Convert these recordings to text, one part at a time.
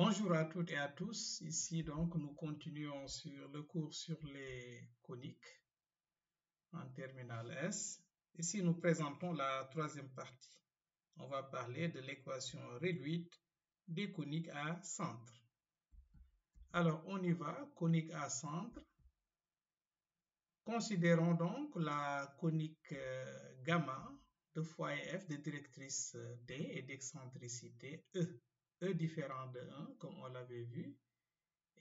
Bonjour à toutes et à tous. Ici donc nous continuons sur le cours sur les coniques en terminale S. Ici nous présentons la troisième partie. On va parler de l'équation réduite des coniques à centre. Alors on y va, conique à centre. Considérons donc la conique gamma de foyer F de directrice D et d'excentricité E. E différent de 1 comme on l'avait vu.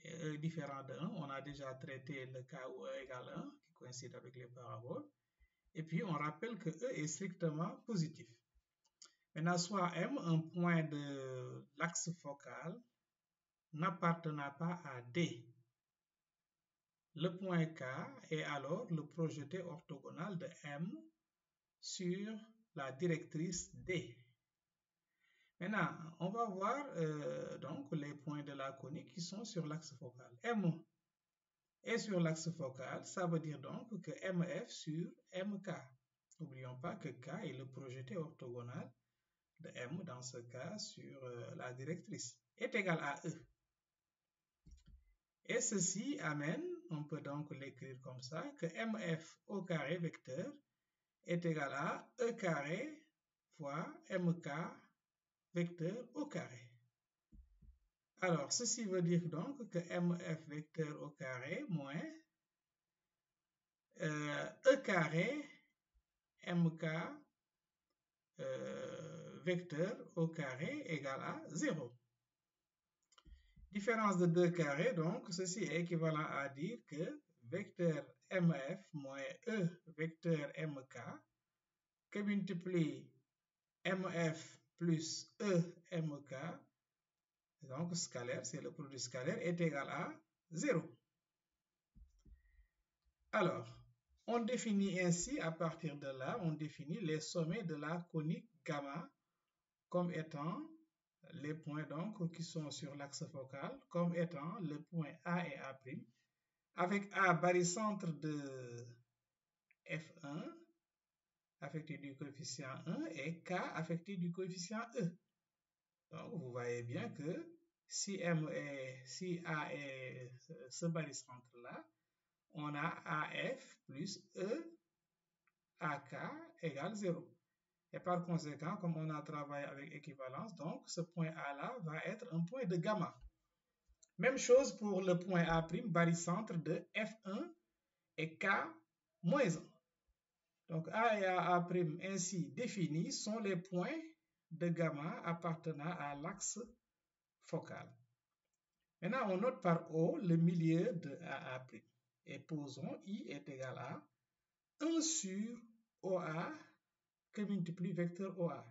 Et E différent de 1, on a déjà traité le cas où E égale 1 qui coïncide avec les paraboles. Et puis on rappelle que E est strictement positif. Maintenant, soit M, un point de l'axe focal, n'appartenant pas à D. Le point K est alors le projeté orthogonal de M sur la directrice D. Maintenant, on va voir donc les points de la conique qui sont sur l'axe focal. M est sur l'axe focal, ça veut dire donc que MF sur MK. N'oublions pas que K est le projeté orthogonal de M dans ce cas sur la directrice, est égal à E. Et ceci amène, on peut donc l'écrire comme ça, que MF au carré vecteur est égal à E carré fois MK vecteur au carré. Alors, ceci veut dire donc que MF vecteur au carré moins E carré MK vecteur au carré égale à 0. Différence de 2 carrés, donc ceci est équivalent à dire que vecteur MF moins E vecteur MK que multiplie MF plus E MK, donc scalaire, c'est le produit scalaire, est égal à 0. Alors, on définit ainsi, à partir de là, on définit les sommets de la conique gamma comme étant les points donc qui sont sur l'axe focal, comme étant le point A et A', avec A barycentre de F1, affecté du coefficient 1, et K affecté du coefficient E. Donc, vous voyez bien que si A est ce barycentre-là, on a AF plus E AK égale 0. Et par conséquent, comme on a travaillé avec équivalence, donc ce point A-là va être un point de gamma. Même chose pour le point A', barycentre de F1 et K moins 1. Donc A et A' ainsi définis sont les points de gamma appartenant à l'axe focal. Maintenant, on note par O le milieu de A'. Et posons I est égal à 1 sur OA que multiplie vecteur OA.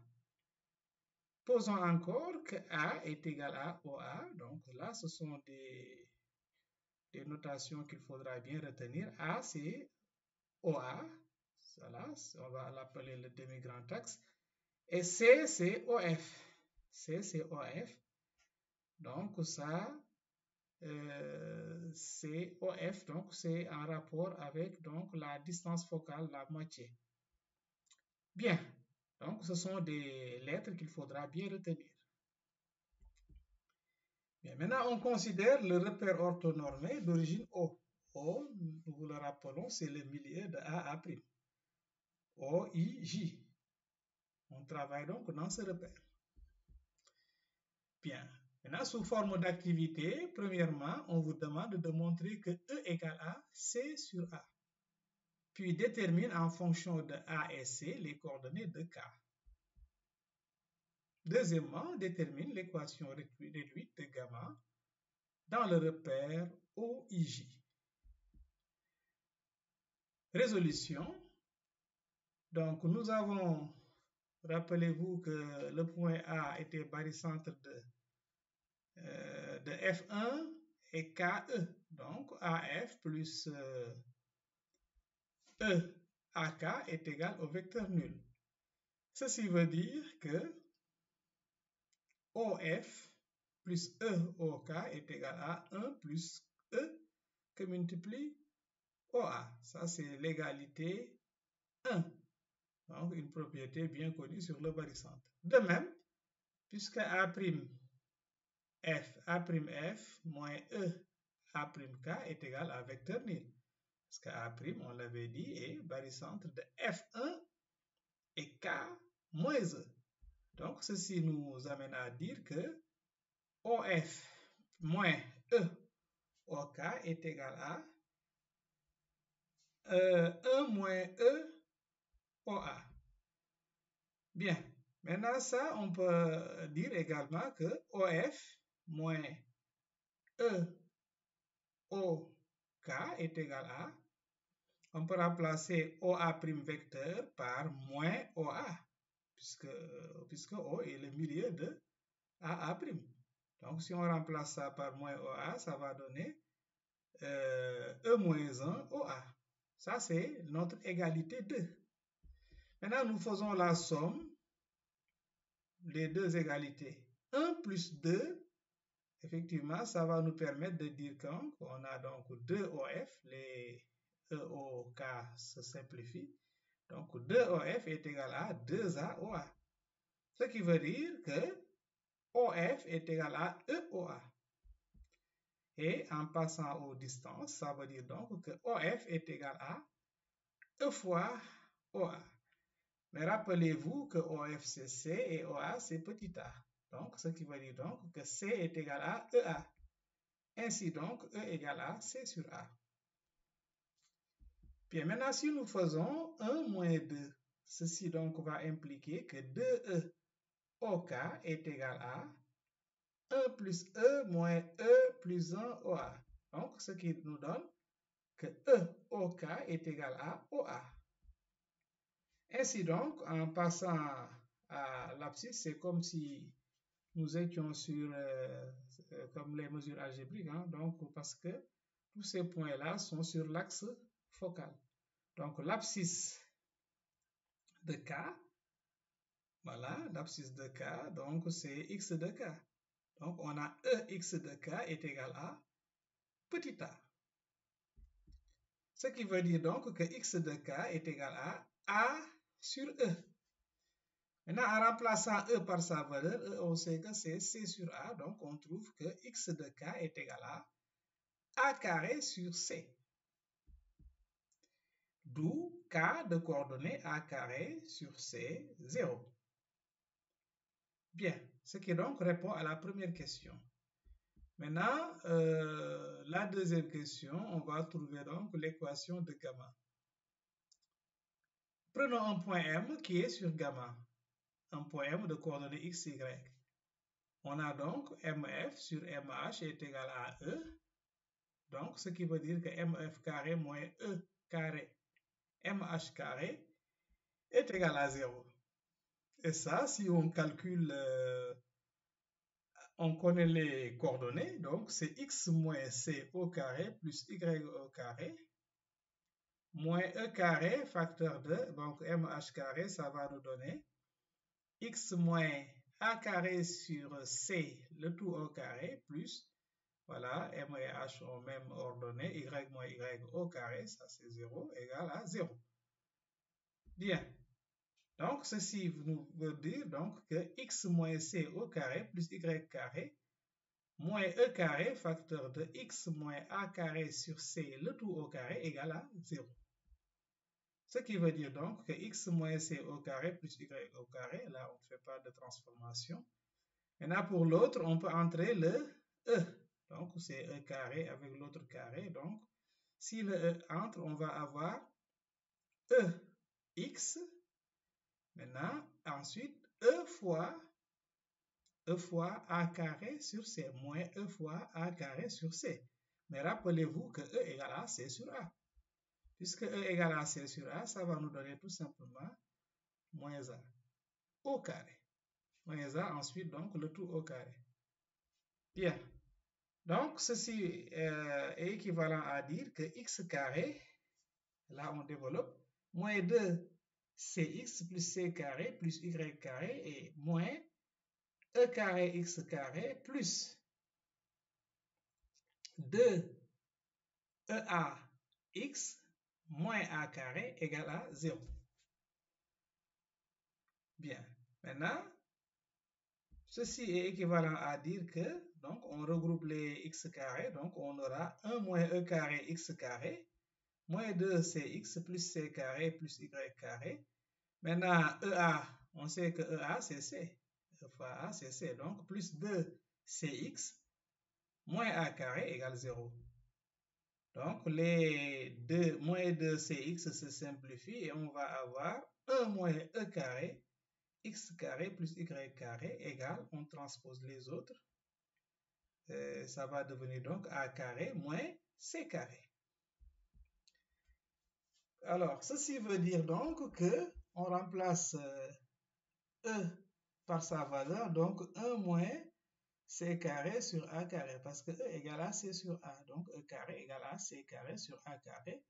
Posons encore que A est égal à OA. Donc là, ce sont des notations qu'il faudra bien retenir. A, c'est OA. Voilà, on va l'appeler le demi-grand axe. Et C, c'est OF. C, c'est OF. Donc ça, c'est OF. Donc c'est en rapport avec donc, la distance focale, la moitié. Bien. Donc ce sont des lettres qu'il faudra bien retenir. Bien, maintenant, on considère le repère orthonormé d'origine O. O, nous vous le rappelons, c'est le milieu de A'. O, I, J. On travaille donc dans ce repère. Bien. Maintenant, sous forme d'activité, premièrement, on vous demande de montrer que E égale à C sur A. Puis détermine en fonction de A et C les coordonnées de K. Deuxièmement, détermine l'équation réduite de gamma dans le repère OIJ. Résolution. Donc, nous avons, rappelez-vous que le point A était barycentre de F1 et KE. Donc, AF plus E AK est égal au vecteur nul. Ceci veut dire que OF plus E OK est égal à 1 plus E que multiplie OA. Ça, c'est l'égalité 1. Donc, une propriété bien connue sur le barycentre. De même, puisque A' f A'F moins E A'K est égal à vecteur nul. Parce que A', on l'avait dit, est barycentre de F1 et K moins E. Donc, ceci nous amène à dire que OF moins E OK est égal à 1 moins E OA. Bien, maintenant ça, on peut dire également que OF moins E OK est égal à, on peut remplacer OA' vecteur par moins OA, puisque O est le milieu de AA'. Donc, si on remplace ça par moins OA, ça va donner E moins 1 OA. Ça, c'est notre égalité 2. Maintenant, nous faisons la somme des deux égalités. 1 plus 2, effectivement, ça va nous permettre de dire qu'on a donc 2 OF, les EOK se simplifient. Donc, 2 OF est égal à 2A OA. Ce qui veut dire que OF est égal à EOA. Et en passant aux distances, ça veut dire donc que OF est égal à E fois OA. Mais rappelez-vous que OF c'est C et OA c'est petit a. Donc, ce qui veut dire donc que C est égal à EA. Ainsi donc, E égale à C sur A. Bien, maintenant, si nous faisons 1 moins 2, ceci donc va impliquer que 2E OK est égal à 1 plus E moins E plus 1 OA. Donc, ce qui nous donne que E OK est égal à OA. Ainsi donc, en passant à l'abscisse, c'est comme si nous étions sur comme les mesures algébriques, hein, donc parce que tous ces points-là sont sur l'axe focal. Donc l'abscisse de K, voilà, l'abscisse de K, donc c'est x de K. Donc on a Ex de K est égal à petit a. Ce qui veut dire donc que x de K est égal à A sur E. Maintenant, en remplaçant E par sa valeur, E, on sait que c'est C sur A, donc on trouve que x de K est égal à A carré sur C. D'où K de coordonnées A carré sur C, 0. Bien, ce qui donc répond à la première question. Maintenant, la deuxième question, on va trouver donc l'équation de gamma. Prenons un point M qui est sur gamma, un point M de coordonnées x, y. On a donc MF sur MH est égal à E, donc ce qui veut dire que MF carré moins E carré MH carré est égal à 0. Et ça, si on calcule, on connaît les coordonnées, donc c'est x moins c au carré plus y au carré moins e carré facteur de, donc mh carré, ça va nous donner x moins a carré sur c, le tout au carré, plus, voilà, m et h ont même ordonné, y moins y au carré, ça c'est 0, égal à 0. Bien. Donc, ceci nous veut dire donc que x moins c au carré plus y carré moins e carré facteur de x moins a carré sur c le tout au carré égale à 0. Ce qui veut dire donc que x moins c au carré plus y au carré, là on ne fait pas de transformation. Maintenant pour l'autre, on peut entrer le e. Donc c'est e carré avec l'autre carré. Donc si le e entre, on va avoir e x. Maintenant, ensuite, E fois A carré sur C, moins E fois A carré sur C. Mais rappelez-vous que E égale à C sur A. Puisque E égale à C sur A, ça va nous donner tout simplement moins A au carré. Moins A, ensuite, donc, le tout au carré. Bien. Donc, ceci est équivalent à dire que x carré, là on développe, moins 2 cx plus c carré plus y carré et moins e carré x carré plus 2 ea x moins a carré égale à 0. Bien, maintenant, Ceci est équivalent à dire que, donc, on regroupe les x carrés, donc on aura 1 moins e carré x carré, moins 2cx plus c carré plus y carré. Maintenant, EA, on sait que EA, c'est C. E fois A, c'est C. Donc, plus 2cx moins a carré égale 0. Donc, les moins 2cx se simplifient et on va avoir 1 moins e carré x carré plus y carré égale, on transpose les autres, ça va devenir donc a carré moins c carré. Alors, ceci veut dire donc que on remplace e par sa valeur, donc 1 moins c carré sur a carré, parce que e égale à c sur a, donc e carré égale à c carré sur a carré,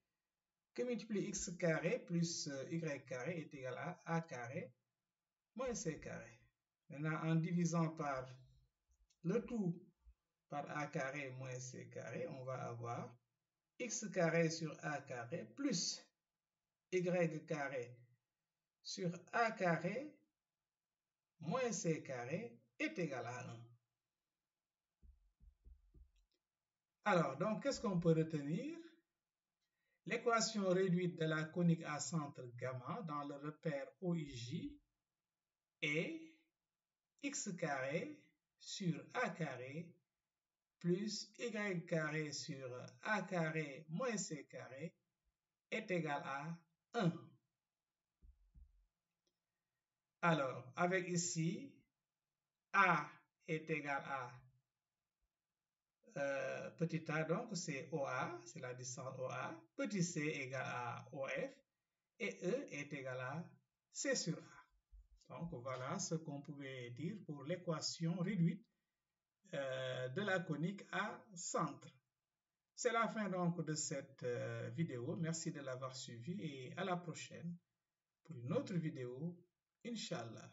que multiplie x carré plus y carré est égal à a carré moins c carré. Maintenant, en divisant par le tout par a carré moins c carré, on va avoir x carré sur a carré plus y carré sur a carré moins c carré est égal à 1. Alors, donc, qu'est-ce qu'on peut retenir? L'équation réduite de la conique à centre gamma dans le repère OIJ est x carré sur a carré plus y carré sur a carré moins c carré est égal à 1. Alors, avec ici, a est égal à petit a, donc c'est OA, c'est la distance OA, petit c égale à OF, et E est égal à C sur A. Donc voilà ce qu'on pouvait dire pour l'équation réduite de la conique à centre. C'est la fin donc de cette vidéo. Merci de l'avoir suivi et à la prochaine pour une autre vidéo, Inch'Allah.